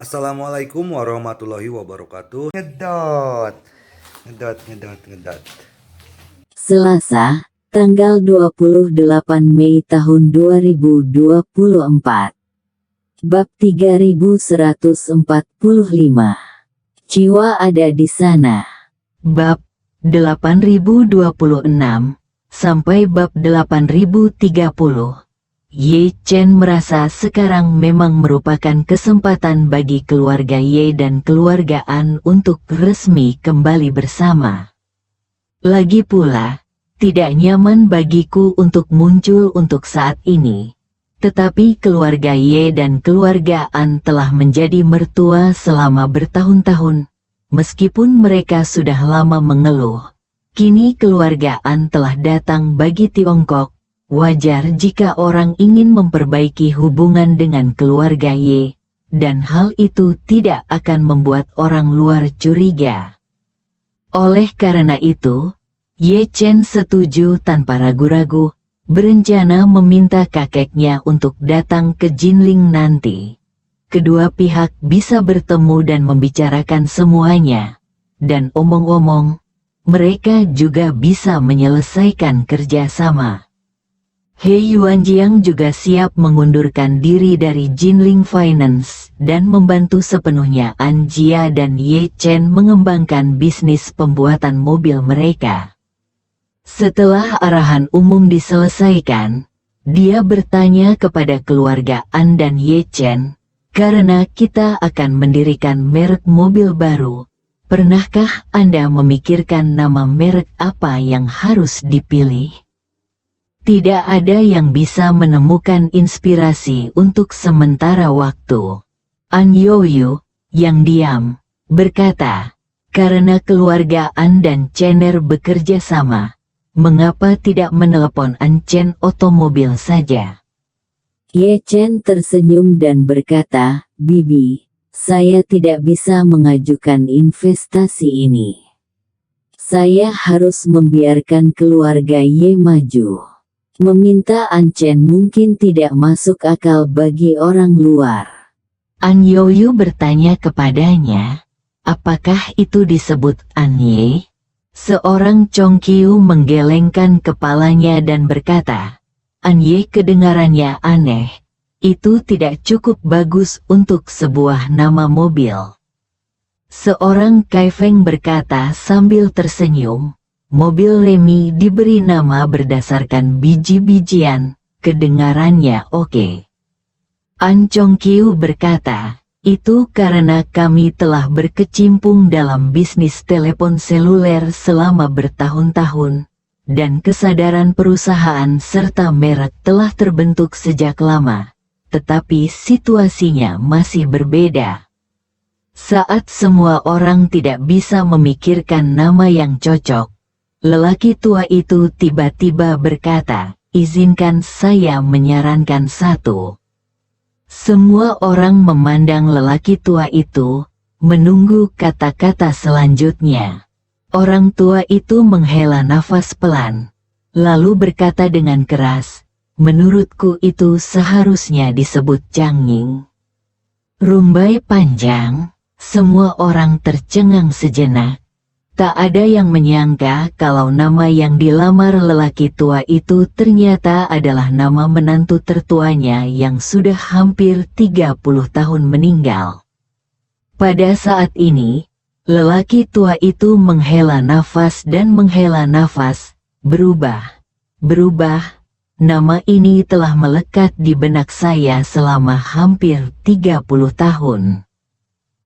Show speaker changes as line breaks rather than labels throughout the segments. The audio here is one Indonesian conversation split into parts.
Assalamualaikum warahmatullahi wabarakatuh. Ngedot, ngedot, ngedot, ngedot.
Selasa, tanggal 28 Mei tahun 2024. Bab 3145. Jiwa ada di sana. Bab 8026 sampai bab 8030. Ye Chen merasa sekarang memang merupakan kesempatan bagi keluarga Ye dan keluarga An untuk resmi kembali bersama. Lagi pula, tidak nyaman bagiku untuk muncul untuk saat ini. Tetapi keluarga Ye dan keluarga An telah menjadi mertua selama bertahun-tahun. Meskipun mereka sudah lama mengeluh, kini keluarga An telah datang bagi Tiongkok. Wajar jika orang ingin memperbaiki hubungan dengan keluarga Ye, dan hal itu tidak akan membuat orang luar curiga. Oleh karena itu, Ye Chen setuju tanpa ragu-ragu, berencana meminta kakeknya untuk datang ke Jinling nanti. Kedua pihak bisa bertemu dan membicarakan semuanya, dan omong-omong, mereka juga bisa menyelesaikan kerjasama. He Yuanjiang juga siap mengundurkan diri dari Jinling Finance dan membantu sepenuhnya An Jia dan Ye Chen mengembangkan bisnis pembuatan mobil mereka. Setelah arahan umum diselesaikan, dia bertanya kepada keluarga An dan Ye Chen, "Karena kita akan mendirikan merek mobil baru, pernahkah Anda memikirkan nama merek apa yang harus dipilih?" Tidak ada yang bisa menemukan inspirasi untuk sementara waktu. An Yoyu, yang diam, berkata, "Karena keluarga An dan Chener bekerja sama, mengapa tidak menelepon An Chen Otomobil saja?" Ye Chen tersenyum dan berkata, "Bibi, saya tidak bisa mengajukan investasi ini. Saya harus membiarkan keluarga Ye maju. Meminta An Chen mungkin tidak masuk akal bagi orang luar." An Yoyu bertanya kepadanya, "Apakah itu disebut An Ye?" Seorang Chongqiu menggelengkan kepalanya dan berkata, "An Ye kedengarannya aneh. Itu tidak cukup bagus untuk sebuah nama mobil." Seorang Kaifeng berkata sambil tersenyum, "Mobil Remi diberi nama berdasarkan biji-bijian, kedengarannya oke." An Chongqiu berkata, "Itu karena kami telah berkecimpung dalam bisnis telepon seluler selama bertahun-tahun, dan kesadaran perusahaan serta merek telah terbentuk sejak lama, tetapi situasinya masih berbeda. Saat semua orang tidak bisa memikirkan nama yang cocok, lelaki tua itu tiba-tiba berkata, 'Izinkan saya menyarankan satu.'" Semua orang memandang lelaki tua itu, menunggu kata-kata selanjutnya. Orang tua itu menghela nafas pelan, lalu berkata dengan keras, "Menurutku itu seharusnya disebut Changying." Rumbai panjang, semua orang tercengang sejenak. Tak ada yang menyangka kalau nama yang dilamar lelaki tua itu ternyata adalah nama menantu tertuanya yang sudah hampir 30 tahun meninggal. Pada saat ini, lelaki tua itu menghela nafas dan menghela nafas, berubah. Nama ini telah melekat di benak saya selama hampir 30 tahun.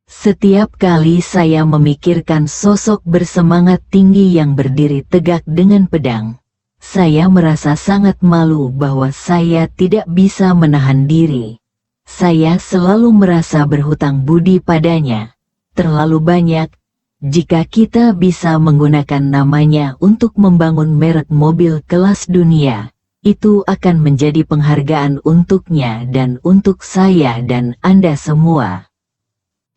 Setiap kali saya memikirkan sosok bersemangat tinggi yang berdiri tegak dengan pedang, saya merasa sangat malu bahwa saya tidak bisa menahan diri. Saya selalu merasa berhutang budi padanya, terlalu banyak. Jika kita bisa menggunakan namanya untuk membangun merek mobil kelas dunia, itu akan menjadi penghargaan untuknya dan untuk saya dan Anda semua.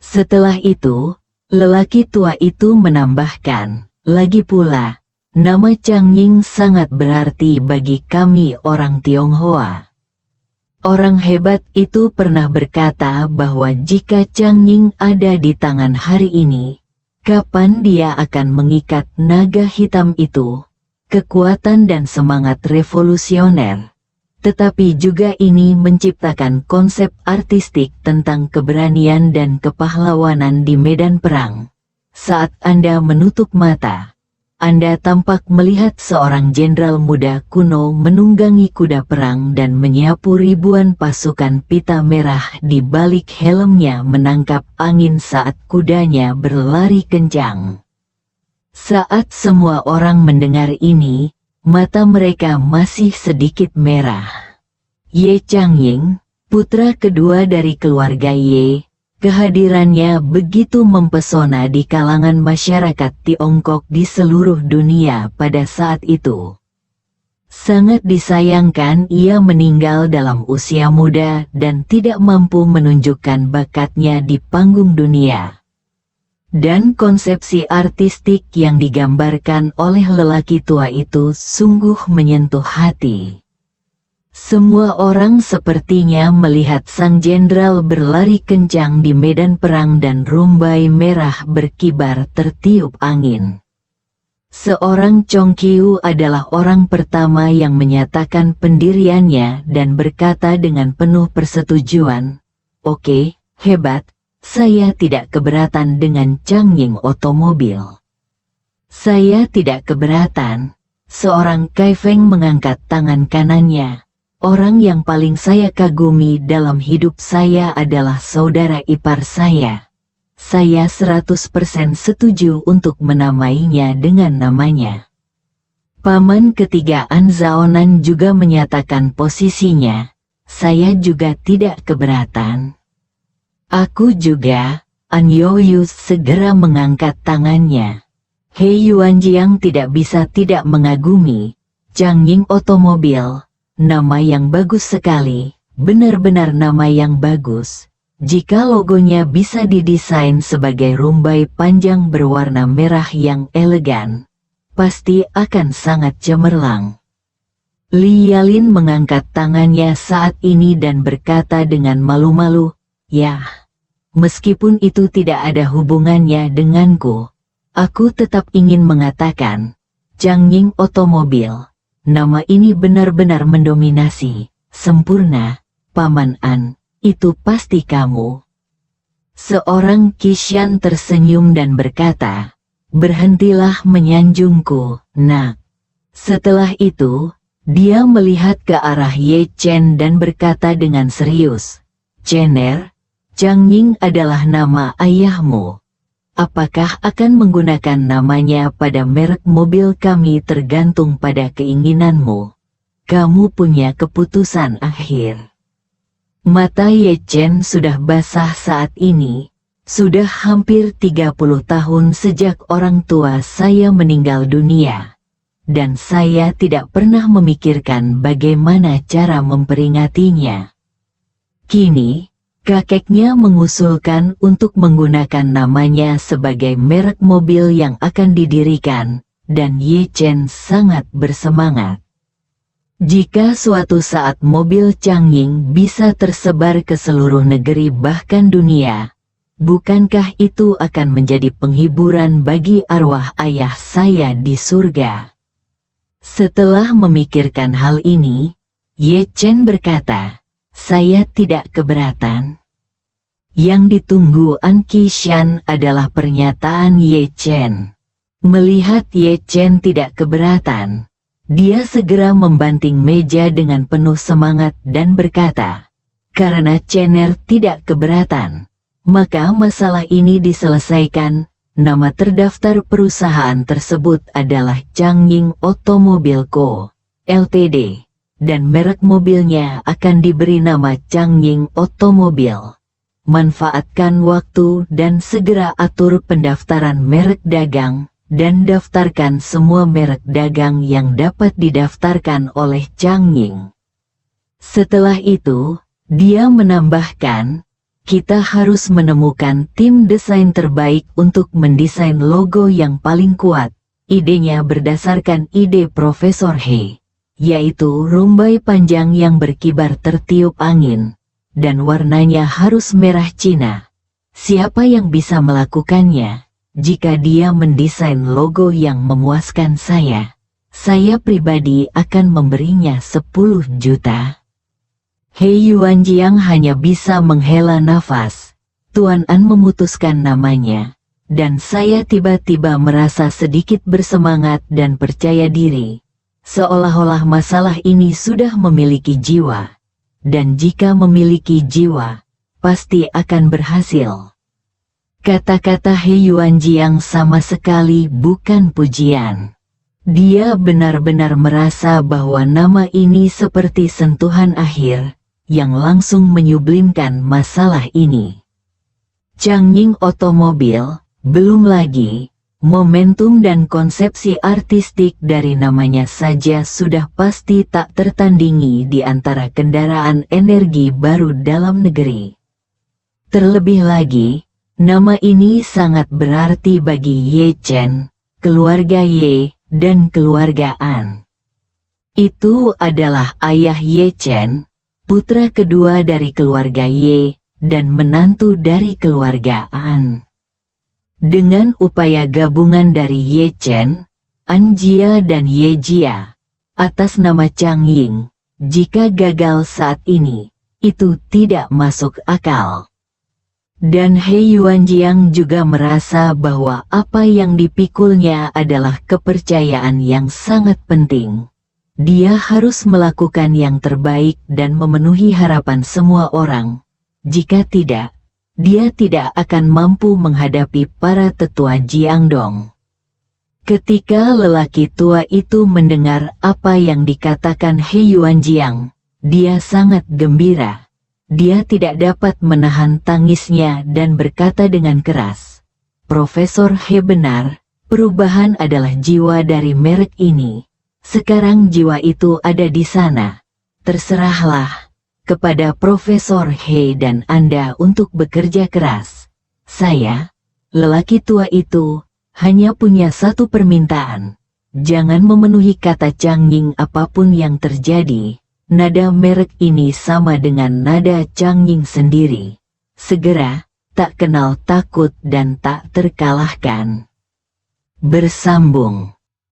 Setelah itu, lelaki tua itu menambahkan, "Lagi pula, nama Changying sangat berarti bagi kami orang Tionghoa. Orang hebat itu pernah berkata bahwa jika Chang Ying ada di tangan hari ini, kapan dia akan mengikat naga hitam itu? Kekuatan dan semangat revolusioner. Tetapi juga ini menciptakan konsep artistik tentang keberanian dan kepahlawanan di medan perang. Saat Anda menutup mata, Anda tampak melihat seorang jenderal muda kuno menunggangi kuda perang dan menyapu ribuan pasukan pita merah di balik helmnya menangkap angin saat kudanya berlari kencang. Saat semua orang mendengar ini, mata mereka masih sedikit merah. Ye Changying, putra kedua dari keluarga Ye, kehadirannya begitu mempesona di kalangan masyarakat Tiongkok di seluruh dunia pada saat itu. Sangat disayangkan ia meninggal dalam usia muda dan tidak mampu menunjukkan bakatnya di panggung dunia. Dan konsepsi artistik yang digambarkan oleh lelaki tua itu sungguh menyentuh hati. Semua orang sepertinya melihat sang jenderal berlari kencang di medan perang dan rumbai merah berkibar tertiup angin. Seorang Chongqiu adalah orang pertama yang menyatakan pendiriannya dan berkata dengan penuh persetujuan, "Oke, hebat, saya tidak keberatan dengan Changying otomobil." "Saya tidak keberatan." Seorang Kaifeng mengangkat tangan kanannya. "Orang yang paling saya kagumi dalam hidup saya adalah saudara ipar saya. Saya 100% setuju untuk menamainya dengan namanya." Paman ketiga An Zaonan juga menyatakan posisinya. "Saya juga tidak keberatan." "Aku juga." An Youyu segera mengangkat tangannya. He Yuanjiang tidak bisa tidak mengagumi. Changying otomobil. Nama yang bagus sekali, benar-benar nama yang bagus. Jika logonya bisa didesain sebagai rumbai panjang berwarna merah yang elegan, pasti akan sangat cemerlang. Li Yalin mengangkat tangannya saat ini dan berkata dengan malu-malu, "Ya, meskipun itu tidak ada hubungannya denganku, aku tetap ingin mengatakan, Changying otomobil. Nama ini benar-benar mendominasi, sempurna, Paman An, itu pasti kamu." Seorang Kishan tersenyum dan berkata, "Berhentilah menyanjungku, nak." Setelah itu, dia melihat ke arah Ye Chen dan berkata dengan serius, "Chener, Changying adalah nama ayahmu. Apakah akan menggunakan namanya pada merek mobil kami tergantung pada keinginanmu. Kamu punya keputusan akhir." Mata Ye Chen sudah basah saat ini. Sudah hampir 30 tahun sejak orang tua saya meninggal dunia. Dan saya tidak pernah memikirkan bagaimana cara memperingatinya. Kini, kakeknya mengusulkan untuk menggunakan namanya sebagai merek mobil yang akan didirikan, dan Ye Chen sangat bersemangat. Jika suatu saat mobil Changying bisa tersebar ke seluruh negeri bahkan dunia, bukankah itu akan menjadi penghiburan bagi arwah ayah saya di surga? Setelah memikirkan hal ini, Ye Chen berkata, "Saya tidak keberatan." Yang ditunggu An Kishan adalah pernyataan Ye Chen. Melihat Ye Chen tidak keberatan, dia segera membanting meja dengan penuh semangat dan berkata, "Karena Chener tidak keberatan, maka masalah ini diselesaikan. Nama terdaftar perusahaan tersebut adalah Changying Automobile Co. Ltd. Dan merek mobilnya akan diberi nama Changying Automobile. Manfaatkan waktu dan segera atur pendaftaran merek dagang, dan daftarkan semua merek dagang yang dapat didaftarkan oleh Changying." Setelah itu, dia menambahkan, "Kita harus menemukan tim desain terbaik untuk mendesain logo yang paling kuat." Idenya berdasarkan ide Profesor He. yaitu rumbai panjang yang berkibar tertiup angin, dan warnanya harus merah Cina. Siapa yang bisa melakukannya? Jika dia mendesain logo yang memuaskan saya pribadi akan memberinya 10 juta. He Yuanjiang hanya bisa menghela nafas. Tuan An memutuskan namanya, dan saya tiba-tiba merasa sedikit bersemangat dan percaya diri. Seolah-olah masalah ini sudah memiliki jiwa. Dan jika memiliki jiwa, pasti akan berhasil. Kata-kata He Yuanjiang sama sekali bukan pujian. Dia benar-benar merasa bahwa nama ini seperti sentuhan akhir, yang langsung menyublimkan masalah ini. Changying Otomobil, belum lagi, momentum dan konsepsi artistik dari namanya saja sudah pasti tak tertandingi di antara kendaraan energi baru dalam negeri. Terlebih lagi, nama ini sangat berarti bagi Ye Chen, keluarga Ye, dan keluarga An. Itu adalah ayah Ye Chen, putra kedua dari keluarga Ye, dan menantu dari keluarga An. Dengan upaya gabungan dari Ye Chen, An Jia dan Ye Jia, atas nama Changying, jika gagal saat ini, itu tidak masuk akal. Dan He Yuanjiang juga merasa bahwa apa yang dipikulnya adalah kepercayaan yang sangat penting. Dia harus melakukan yang terbaik dan memenuhi harapan semua orang. Jika tidak, dia tidak akan mampu menghadapi para tetua Jiangdong. Ketika lelaki tua itu mendengar apa yang dikatakan He Yuanjiang, dia sangat gembira. Dia tidak dapat menahan tangisnya dan berkata dengan keras, "Profesor He benar, perubahan adalah jiwa dari merek ini. Sekarang jiwa itu ada di sana. Terserahlah kepada Profesor He dan Anda untuk bekerja keras. Saya, lelaki tua itu, hanya punya satu permintaan. Jangan memenuhi kata Changying apapun yang terjadi. Nada merek ini sama dengan nada Changying sendiri. Segera, tak kenal takut dan tak terkalahkan." Bersambung.